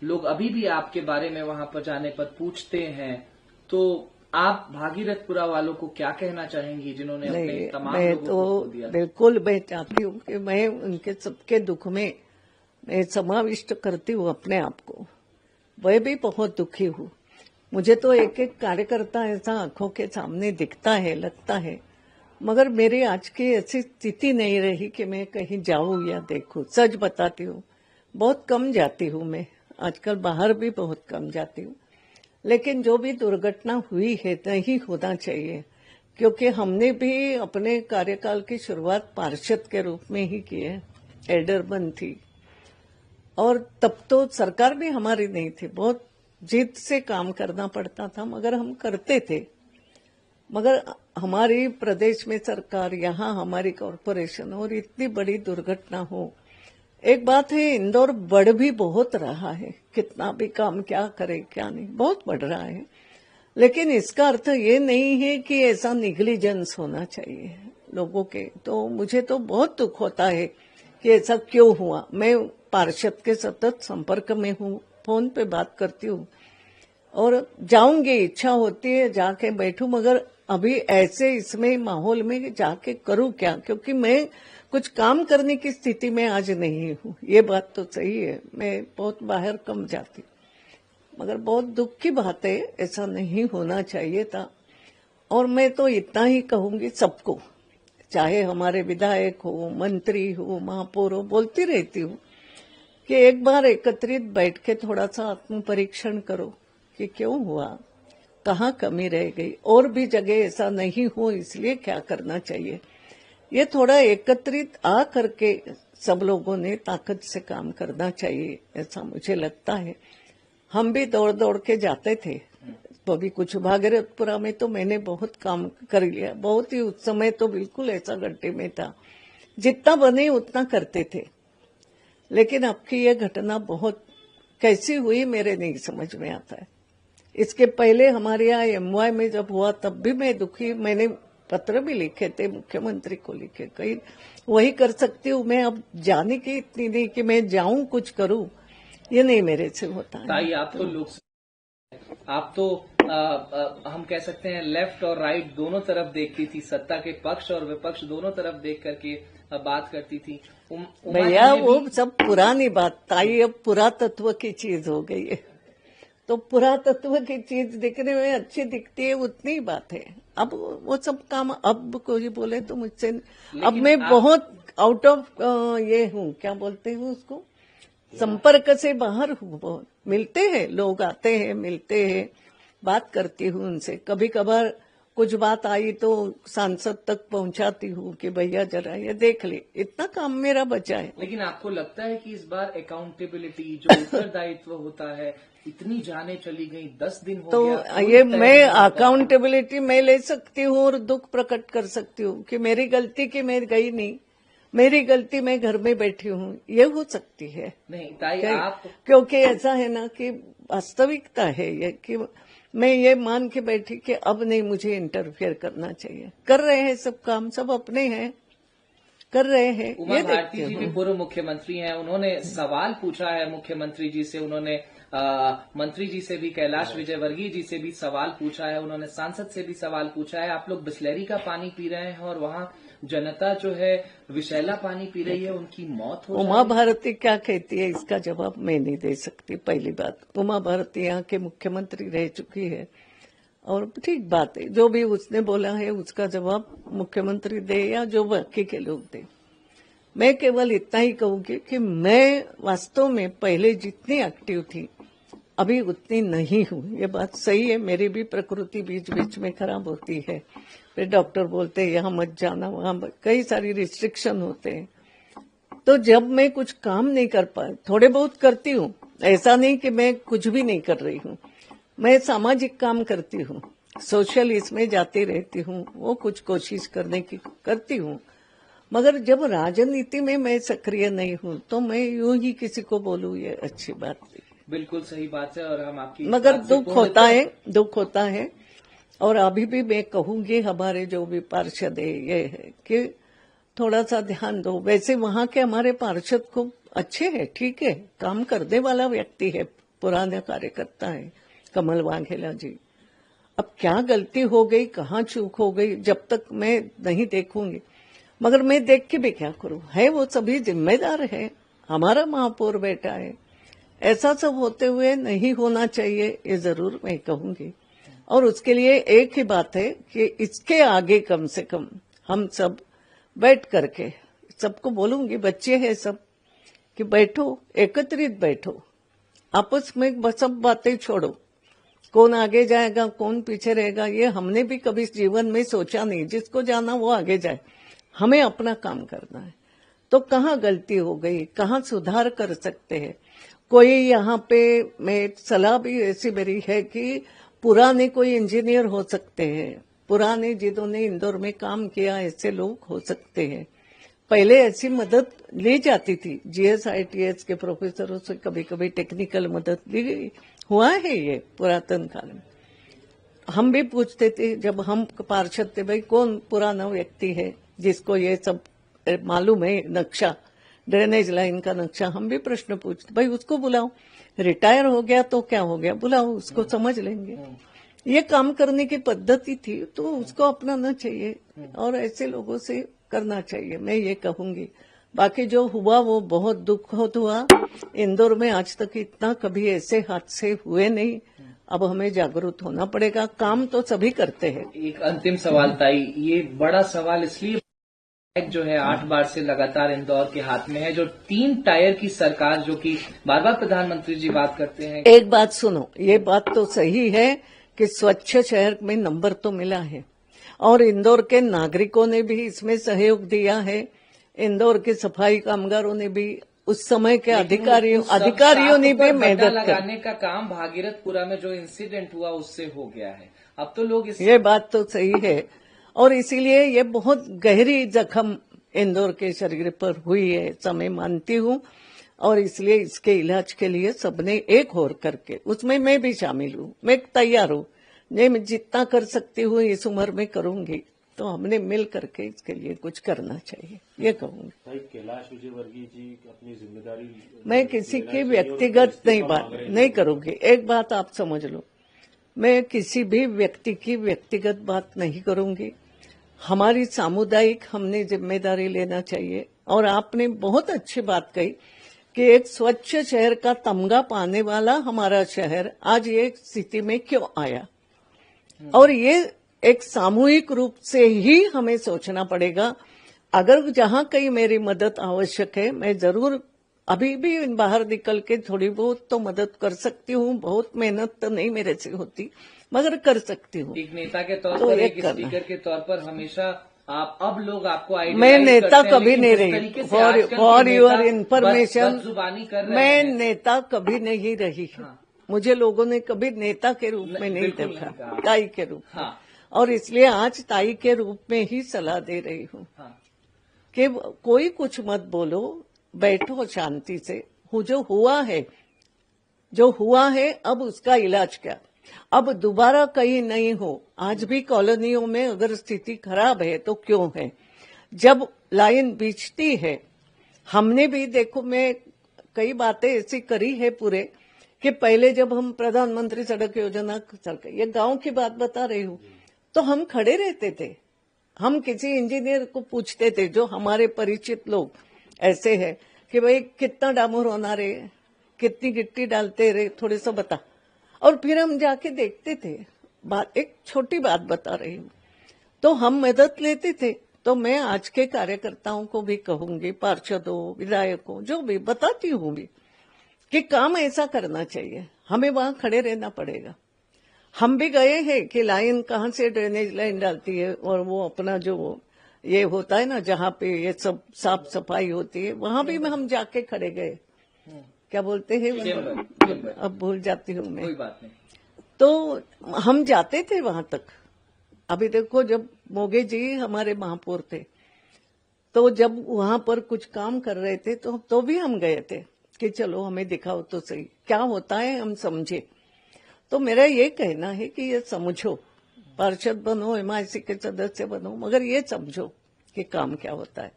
लोग अभी भी आपके बारे में वहां पर जाने पर पूछते हैं, तो आप भागीरथपुरा वालों को क्या कहना चाहेंगी जिन्होंने अपने तमाम लोगों को खो दिया? बिल्कुल मैं चाहती हूँ कि मैं उनके सबके दुख में मैं समाविष्ट करती हूँ अपने आप को। वह भी बहुत दुखी हूँ। मुझे तो एक एक कार्यकर्ता ऐसा आंखों के सामने दिखता है, लगता है, मगर मेरी आज की ऐसी स्थिति नहीं रही कि मैं कहीं जाऊं या देखूं। सच बताती हूँ, बहुत कम जाती हूँ मैं, आजकल बाहर भी बहुत कम जाती हूँ। लेकिन जो भी दुर्घटना हुई है नहीं होना चाहिए, क्योंकि हमने भी अपने कार्यकाल की शुरुआत पार्षद के रूप में ही की है, एल्डरमैन थी, और तब तो सरकार भी हमारी नहीं थी, बहुत जिद से काम करना पड़ता था, मगर हम करते थे। मगर हमारी प्रदेश में सरकार, यहाँ हमारी कॉरपोरेशन, और इतनी बड़ी दुर्घटना हो। एक बात है, इंदौर बढ़ भी बहुत रहा है, कितना भी काम क्या करे क्या नहीं, बहुत बढ़ रहा है, लेकिन इसका अर्थ ये नहीं है कि ऐसा निग्लिजेंस होना चाहिए लोगों के। तो मुझे तो बहुत दुख होता है कि ऐसा क्यों हुआ। मैं पार्षद के सतत संपर्क में हूँ, फोन पे बात करती हूँ और जाऊंगी, इच्छा होती है जाके बैठूं, मगर अभी ऐसे इसमें माहौल में जाके करूं क्या, क्योंकि मैं कुछ काम करने की स्थिति में आज नहीं हूँ। ये बात तो सही है, मैं बहुत बाहर कम जाती, मगर बहुत दुख की बात है, ऐसा नहीं होना चाहिए था। और मैं तो इतना ही कहूंगी सबको, चाहे हमारे विधायक हो, मंत्री हो, महापौर हो, बोलती रहती हूँ कि एक बार एकत्रित बैठ के थोड़ा सा आत्म परीक्षण करो कि क्यों हुआ, कहाँ कमी रह गई, और भी जगह ऐसा नहीं हो इसलिए क्या करना चाहिए। ये थोड़ा एकत्रित आ करके सब लोगों ने ताकत से काम करना चाहिए, ऐसा मुझे लगता है। हम भी दौड़ दौड़ के जाते थे, तो अभी कुछ भागीरथपुरा में तो मैंने बहुत काम कर लिया, बहुत ही उस समय तो बिल्कुल ऐसा गड्ढे में था, जितना बने उतना करते थे। लेकिन अब की ये घटना बहुत कैसी हुई मेरे नहीं समझ में आता है। इसके पहले हमारे यहाँ एमवाई में जब हुआ तब भी मैं दुखी, मैंने पत्र भी लिखे थे, मुख्यमंत्री को लिखे, कहीं वही कर सकती हूँ मैं, अब जाने की इतनी नहीं कि मैं जाऊं कुछ करूं, ये नहीं मेरे से होता है। ताई, आप तो हम कह सकते हैं लेफ्ट और राइट दोनों तरफ देखती थी, सत्ता के पक्ष और विपक्ष दोनों तरफ देख करके बात करती थी। भैया वो सब पुरानी बात, ताई अब पुरातत्व की चीज हो गई है, तो पुरातत्व की चीज दिखने में अच्छी दिखती है, उतनी ही बात है। अब वो सब काम, अब कोई बोले तो मुझसे, अब मैं बहुत आउट ऑफ ये हूँ, क्या बोलते हैं उसको, संपर्क से बाहर हूँ। बहुत मिलते हैं लोग, आते हैं, मिलते हैं, बात करती हूँ उनसे, कभी कभार कुछ बात आई तो सांसद तक पहुंचाती हूँ कि भैया जरा ये देख ले, इतना काम मेरा बचा है। लेकिन आपको लगता है कि इस बार अकाउंटेबिलिटी, जो उत्तरदायित्व होता है, इतनी जाने चली गई, 10 दिन हो गया, तो ये मैं अकाउंटेबिलिटी मैं ले सकती हूँ और दुख प्रकट कर सकती हूँ कि मेरी गलती कि मैं गई नहीं, मेरी गलती मैं घर में बैठी हूँ, ये हो सकती है। नहीं ताई, आप, क्योंकि ऐसा है ना कि वास्तविकता है ये कि मैं ये मान के बैठी कि अब नहीं मुझे इंटरफेयर करना चाहिए। कर रहे हैं सब काम, सब अपने हैं, कर रहे हैं। उमा भारती जी भी पूर्व मुख्यमंत्री हैं, उन्होंने सवाल पूछा है मुख्यमंत्री जी से, उन्होंने मंत्री जी से भी, कैलाश विजयवर्गीय जी से भी सवाल पूछा है, उन्होंने सांसद से भी सवाल पूछा है। आप लोग बिस्लेरी का पानी पी रहे हैं और वहां जनता जो है विषैला पानी पी रही है, उनकी मौत हो। उमा भारती क्या कहती है इसका जवाब मैं नहीं दे सकती। पहली बात, उमा भारती यहाँ के मुख्यमंत्री रह चुकी है, और ठीक बात है, जो भी उसने बोला है उसका जवाब मुख्यमंत्री दे या जो बाकी के लोग दे। मैं केवल इतना ही कहूंगी कि मैं वास्तव में पहले जितनी एक्टिव थी अभी उतनी नहीं हूँ। ये बात सही है, मेरी भी प्रकृति बीच बीच में खराब होती है, फिर डॉक्टर बोलते हैं यहाँ मत जाना, वहां कई सारी रिस्ट्रिक्शन होते हैं। तो जब मैं कुछ काम नहीं कर पाई, थोड़े बहुत करती हूँ, ऐसा नहीं कि मैं कुछ भी नहीं कर रही हूँ, मैं सामाजिक काम करती हूँ, सोशल इसमें जाती रहती हूँ, वो कुछ कोशिश करने की करती हूँ। मगर जब राजनीति में मैं सक्रिय नहीं हूँ तो मैं यूं ही किसी को बोलूँ, ये अच्छी बात नहीं। बिल्कुल सही बात है, और हम आपकी, मगर दुख होता है। और अभी भी मैं कहूंगी हमारे जो भी पार्षद है ये है कि थोड़ा सा ध्यान दो। वैसे वहां के हमारे पार्षद खूब अच्छे हैं, ठीक है, काम करने वाला व्यक्ति है, पुराना कार्यकर्ता है कमल वाघेला जी। अब क्या गलती हो गई, कहाँ चूक हो गई, जब तक मैं नहीं देखूंगी, मगर मैं देख के भी क्या करूं, है वो सभी जिम्मेदार है, हमारा महापौर बेटा है। ऐसा सब होते हुए नहीं होना चाहिए, ये जरूर मैं कहूंगी। और उसके लिए एक ही बात है कि इसके आगे कम से कम हम सब बैठ करके, सबको बोलूंगी, बच्चे हैं सब, कि बैठो, एकत्रित बैठो, आपस में सब बातें छोड़ो, कौन आगे जाएगा कौन पीछे रहेगा ये हमने भी कभी जीवन में सोचा नहीं। जिसको जाना वो आगे जाए, हमें अपना काम करना है। तो कहाँ गलती हो गई, कहाँ सुधार कर सकते हैं। कोई यहाँ पे, मैं सलाह भी ऐसी मेरी है कि पुराने कोई इंजीनियर हो सकते हैं, पुराने जिन्होंने इंदौर में काम किया ऐसे लोग हो सकते हैं। पहले ऐसी मदद ली जाती थी, GSITS के प्रोफेसरों से कभी कभी टेक्निकल मदद ली गई, हुआ है ये पुरातन काल में। हम भी पूछते थे जब हम पार्षद थे, भाई कौन पुराना व्यक्ति है जिसको ये सब मालूम है, नक्शा, ड्रेनेज लाइन का नक्शा, हम भी प्रश्न पूछते, भाई उसको बुलाओ, रिटायर हो गया तो क्या हो गया, बुलाओ उसको, समझ लेंगे। ये काम करने की पद्धति थी, तो उसको अपनाना चाहिए और ऐसे लोगों से करना चाहिए, मैं ये कहूंगी। बाकी जो हुआ वो बहुत दुख हुआ। इंदौर में आज तक इतना कभी ऐसे हादसे हुए नहीं। अब हमें जागरूक होना पड़ेगा, काम तो सभी करते हैं। एक अंतिम सवाल ताई, ये बड़ा सवाल इसलिए जो है 8 बार से लगातार इंदौर के हाथ में है, जो 3 टायर की सरकार, जो कि बार बार प्रधानमंत्री जी बात करते हैं। एक बात सुनो, ये बात तो सही है कि स्वच्छ शहर में नंबर तो मिला है और इंदौर के नागरिकों ने भी इसमें सहयोग दिया है, इंदौर के सफाई कामगारों ने भी, उस समय के अधिकारियों ने भी मेहनत लगाने का काम भागीरथपुरा में जो इंसिडेंट हुआ उससे हो गया है। अब तो लोग ये बात तो सही है और इसीलिए ये बहुत गहरी जख्म इंदौर के शरीर पर हुई है, समय मानती हूँ। और इसलिए इसके इलाज के लिए सबने एक होर करके, उसमें मैं भी शामिल हूँ, मैं तैयार हूँ, मैं जितना कर सकती हूँ इस उम्र में करूंगी। तो हमने मिल करके इसके लिए कुछ करना चाहिए, ये कहूंगी। कैलाश विजयवर्गीय जी अपनी जिम्मेदारी, मैं किसी की व्यक्तिगत नहीं करूंगी। एक बात आप समझ लो, मैं किसी भी व्यक्ति की व्यक्तिगत बात नहीं करूंगी। हमारी सामुदायिक हमने जिम्मेदारी लेना चाहिए। और आपने बहुत अच्छी बात कही कि एक स्वच्छ शहर का तमगा पाने वाला हमारा शहर आज ये स्थिति में क्यों आया, और ये एक सामूहिक रूप से ही हमें सोचना पड़ेगा। अगर जहां कहीं मेरी मदद आवश्यक है, मैं जरूर अभी भी बाहर निकल के थोड़ी बहुत तो मदद कर सकती हूँ। बहुत मेहनत तो नहीं मेरे से होती, मगर कर सकती हूँ। एक नेता के तौर तो पर, एक स्पीकर के तौर पर हमेशा आप, अब लोग आपको मैं नेता कभी नहीं रही, फॉर योर इन्फॉर्मेशन, मैं नेता कभी नहीं रही। मुझे लोगों ने कभी नेता के रूप में नहीं देखा, ताई के रूप में। और इसलिए आज ताई के रूप में ही सलाह दे रही हूँ कि कोई कुछ मत बोलो, बैठो शांति से। जो हुआ है अब उसका इलाज क्या, अब दोबारा कहीं नहीं हो। आज भी कॉलोनियों में अगर स्थिति खराब है तो क्यों है, जब लाइन बिछती है, हमने भी देखो, मैं कई बातें ऐसी करी है पूरे, कि पहले जब हम प्रधानमंत्री सड़क योजना, ये गांव की बात बता रही हूँ, तो हम खड़े रहते थे, हम किसी इंजीनियर को पूछते थे, जो हमारे परिचित लोग ऐसे हैं, कि भाई कितना डामर होना रे, कितनी गिट्टी डालते रे, थोड़े सा बता। और फिर हम जाके देखते थे। बात, एक छोटी बात बता रही हूँ, तो हम मदद लेते थे। तो मैं आज के कार्यकर्ताओं को भी कहूंगी, पार्षदों, विधायकों, जो भी बताती हूँ भी, कि काम ऐसा करना चाहिए, हमें वहां खड़े रहना पड़ेगा। हम भी गए हैं कि लाइन कहाँ से ड्रेनेज लाइन डालती है, और वो अपना जो ये होता है ना, जहाँ पे ये सब साफ सफाई होती है, वहां भी हम जाके खड़े गए। क्या बोलते हैं, अब भूल जाती हूँ मैं। कोई बात नहीं। तो हम जाते थे वहां तक। अभी देखो, जब मोगे जी हमारे महापौर थे, तो जब वहां पर कुछ काम कर रहे थे, तो भी हम गए थे कि चलो हमें दिखाओ तो सही क्या होता है, हम समझे। तो मेरा ये कहना है कि ये समझो, पार्षद बनो, MIC के सदस्य बनो, मगर ये समझो कि काम क्या होता है,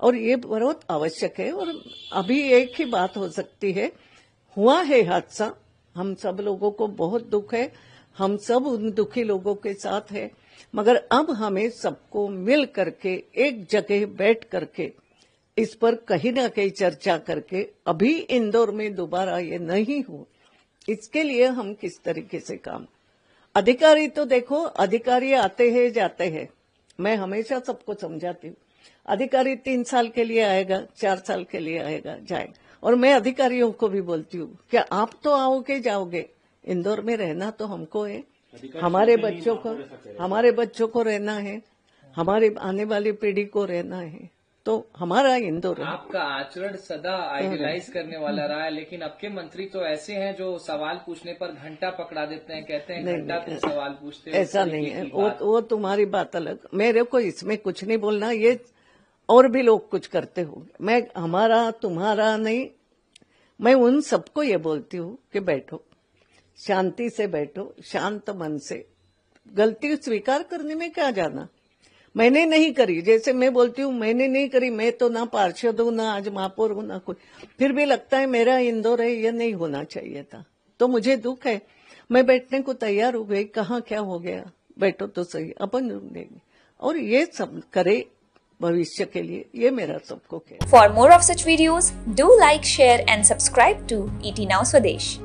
और ये बहुत आवश्यक है। और अभी एक ही बात हो सकती है, हुआ है हादसा, हम सब लोगों को बहुत दुख है, हम सब उन दुखी लोगों के साथ है, मगर अब हमें सबको मिल करके एक जगह बैठ करके इस पर कहीं ना कहीं चर्चा करके अभी इंदौर में दोबारा ये नहीं हो, इसके लिए हम किस तरीके से काम। अधिकारी तो देखो, अधिकारी आते हैं जाते हैं, मैं हमेशा सबको समझाती हूँ, अधिकारी 3 साल के लिए आएगा, 4 साल के लिए आएगा, जाएगा। और मैं अधिकारियों को भी बोलती हूँ कि आप तो आओगे जाओगे, इंदौर में रहना तो हमको है, हमारे बच्चों को रहना है, हमारे आने वाली पीढ़ी को रहना है, तो हमारा इंदौर है। आपका आचरण सदा आइडियलाइज करने वाला रहा है, लेकिन अब के मंत्री तो ऐसे हैं जो सवाल पूछने पर घंटा पकड़ा देते हैं, कहते हैं घंटा तुम सवाल पूछते हो। ऐसा नहीं है, वो तुम्हारी बात अलग, मेरे को इसमें कुछ नहीं बोलना, ये और भी लोग कुछ करते हो, मैं हमारा तुम्हारा नहीं, मैं उन सबको ये बोलती हूँ कि बैठो, शांति से बैठो, शांत मन से, गलती स्वीकार करने में क्या जाना। मैंने नहीं करी, जैसे मैं बोलती हूँ मैंने नहीं करी, मैं तो ना पार्षद हूँ, ना आज महापौर हूँ, ना कोई, फिर भी लगता है मेरा इंदौर है, ये नहीं होना चाहिए था, तो मुझे दुख है, मैं बैठने को तैयार हो गई, कहाँ क्या हो गया, बैठो तो सही, अपन देंगे, और ये सब करे भविष्य के लिए, ये मेरा सबको कहना। For more of such videos, do like, share and subscribe to ET Now Swadesh.